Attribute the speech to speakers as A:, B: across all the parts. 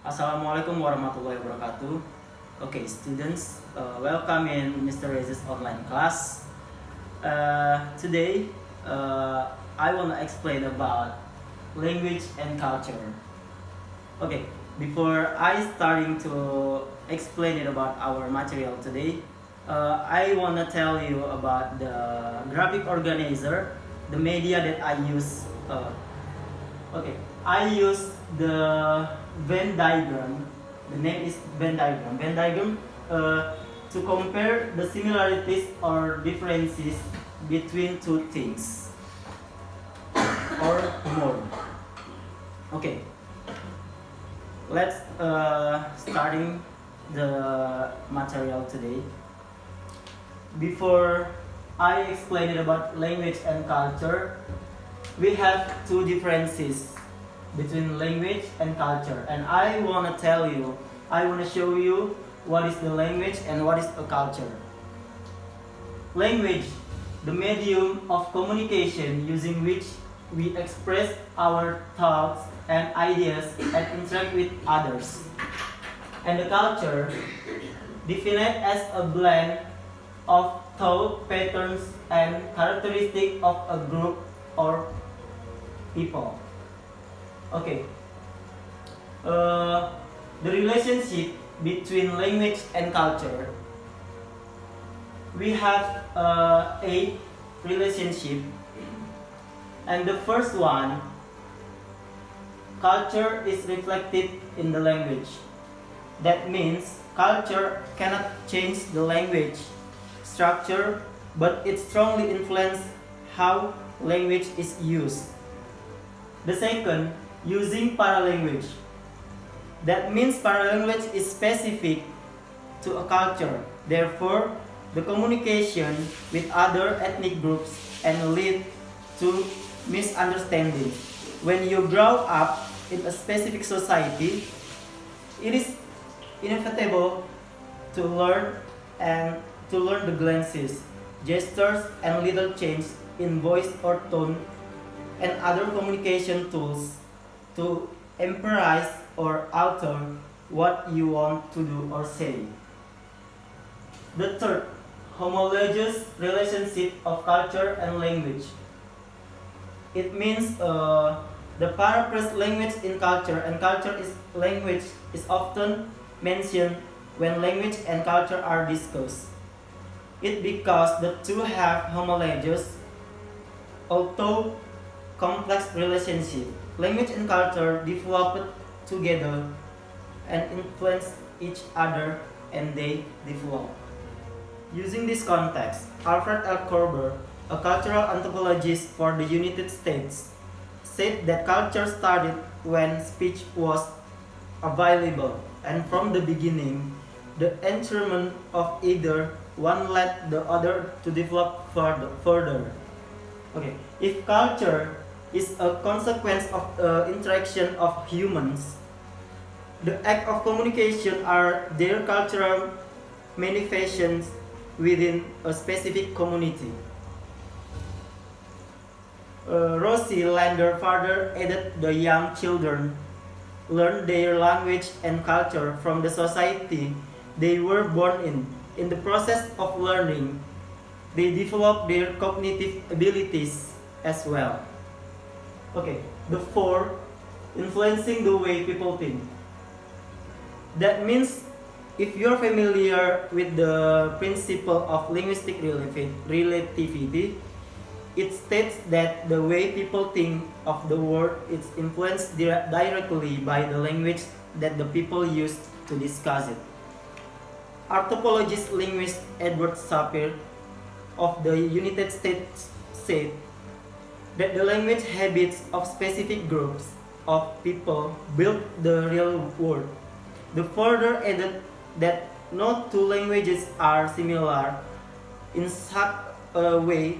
A: Assalamualaikum warahmatullahi wabarakatuh. Okay, students, welcome in Mr. Reza's online class. Today, I want to explain about language and culture. Okay, before I starting to explain it about our material today, I want to tell you about the graphic organizer, the media that I use. Okay, I use the Venn diagram. The name is Venn diagram. Venn diagram to compare the similarities or differences between two things or more. Okay, let's starting the material today. Before I explain it about language and culture, we have two differences between language and culture, and I want to show you what is the language and what is a culture. Language, the medium of communication using which we express our thoughts and ideas and interact with others. And the culture, defined as a blend of thought patterns and characteristics of a group or people. Okay. The relationship between language and culture. We have a relationship, and the first one, culture is reflected in the language. That means culture cannot change the language structure, but it strongly influences how language is used. The second, using paralanguage. That means paralanguage is specific to a culture. Therefore, the communication with other ethnic groups and lead to misunderstanding. When you grow up in a specific society, it is inevitable to learn the glances, gestures, and little change in voice or tone and other communication tools to emphasize or alter what you want to do or say. The third, homologous relationship of culture and language. It means the paraphrase language in culture and culture is language is often mentioned when language and culture are discussed. It because the two have homologous, although complex relationship. Language and culture developed together and influence each other, and they develop. Using this context, Alfred L. Korber, a cultural anthropologist for the United States, said that culture started when speech was available, and from the beginning, the entrapment of either one led the other to develop further. Okay, if culture is a consequence of interaction of humans, the act of communication are their cultural manifestations within a specific community. Rosie Lander further added the young children learn their language and culture from the society they were born in. In the process of learning, they develop their cognitive abilities as well. Okay, the fourth, influencing the way people think. That means if you're familiar with the principle of linguistic relativity, it states that the way people think of the world is influenced directly by the language that the people use to discuss it. Anthropologist linguist Edward Sapir of the United States said that the language habits of specific groups of people build the real world. The further added that no two languages are similar in such a way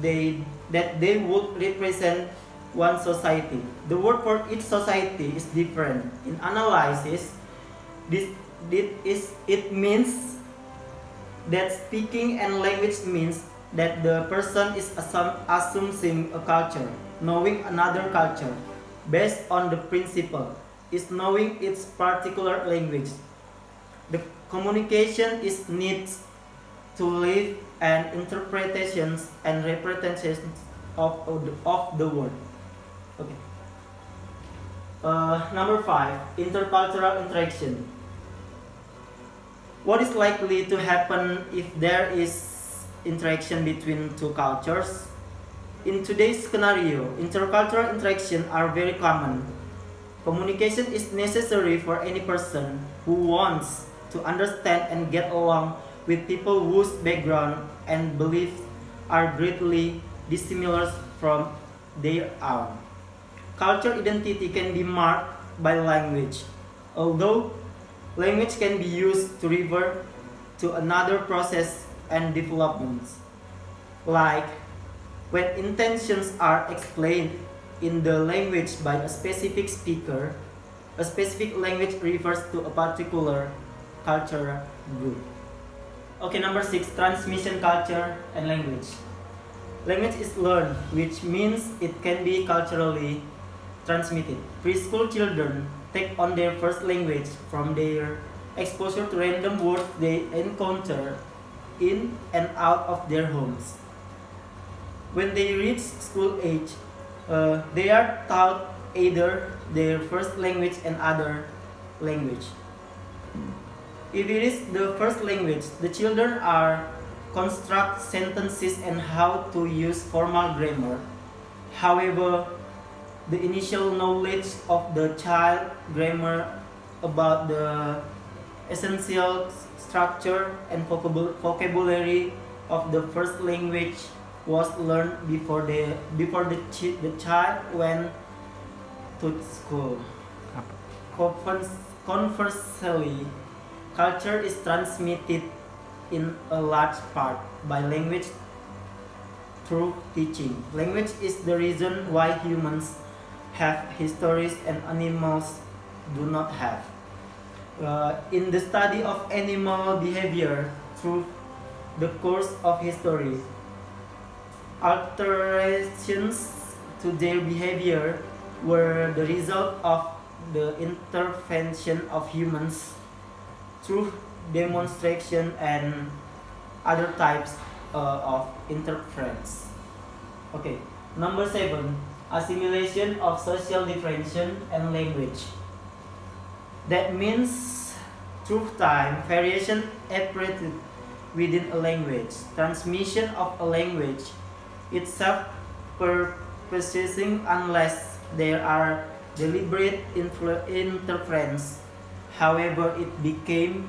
A: that they would represent one society. The word for each society is different. In analysis, it means that speaking and language means that the person is assuming a culture, knowing another culture, based on the principle is knowing its particular language. The communication is needs to live and interpretations and representations of the word. Okay. Number 5, intercultural interaction. What is likely to happen if there is interaction between two cultures? In today's scenario, intercultural interaction are very common. Communication is necessary for any person who wants to understand and get along with people whose background and beliefs are greatly dissimilar from their own. Culture identity can be marked by language, although language can be used to refer to another process and developments, like when intentions are explained in the language by a specific speaker, a specific language refers to a particular cultural group. Okay, number 6, transmission culture and language. Language is learned, which means it can be culturally transmitted. Preschool children take on their first language from their exposure to random words they encounter in and out of their homes. When they reach school age, they are taught either their first language and other language. If it is the first language, the children are construct sentences and how to use formal grammar. However, the initial knowledge of the child grammar about the essential structure and vocabulary of the first language was learned before the child went to school. Conversely, culture is transmitted in a large part by language through teaching. Language is the reason why humans have histories and animals do not have. In the study of animal behavior through the course of history, alterations to their behavior were the result of the intervention of humans through demonstration and other types of interference. Okay, number 7, assimilation of social differentiation and language. That means through time, variation operated within a language. Transmission of a language itself persisting unless there are deliberate interference. However, it became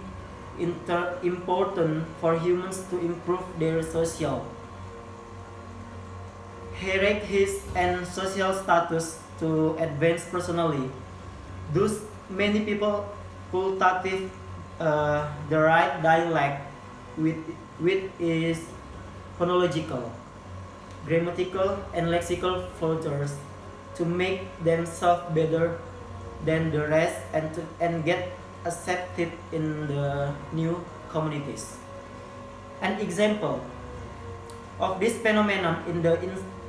A: important for humans to improve their social hierarchies and social status to advance personally. Thus, many people cultivate the right dialect which is phonological, grammatical, and lexical features to make themselves better than the rest and get accepted in the new communities. An example of this phenomenon in the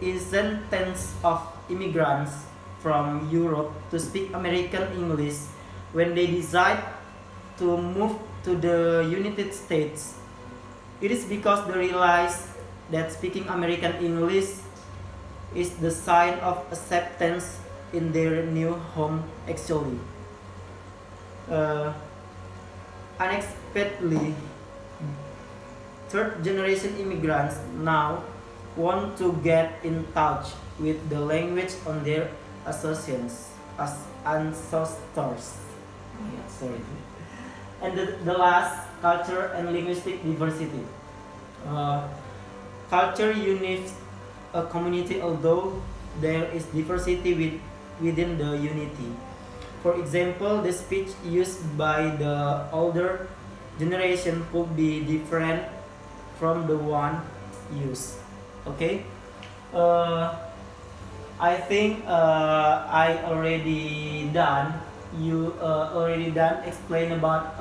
A: instance of immigrants from Europe to speak American English when they decide to move to the United States. It is because they realize that speaking American English is the sign of acceptance in their new home actually. Unexpectedly, third generation immigrants now want to get in touch with the language on their associates as ancestors. Yeah, sorry. And the last, culture and linguistic diversity. Culture unites a community although there is diversity within the unity. For example, the speech used by the older generation could be different from the one used. Okay? I think I already done. You already done explain about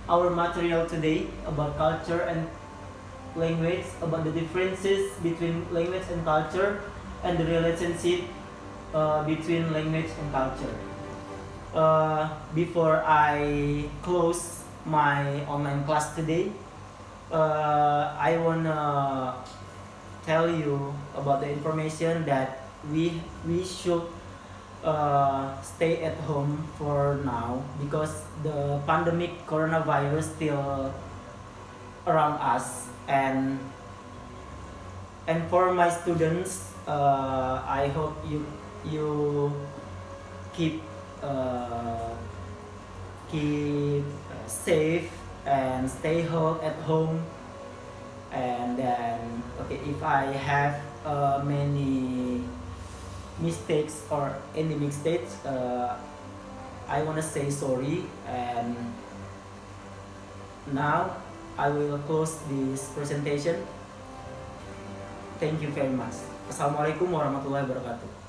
A: our material today about culture and language, about the differences between language and culture, and the relationship between language and culture. Before I close my online class today, I wanna tell you about the information that we should stay at home for now because the pandemic coronavirus still around us, and for my students, I hope you keep safe and stay home at home. And then, okay, if I have many mistakes or any mistakes, I want to say sorry. And now I will close this presentation. Thank you very much. Assalamualaikum warahmatullahi wabarakatuh.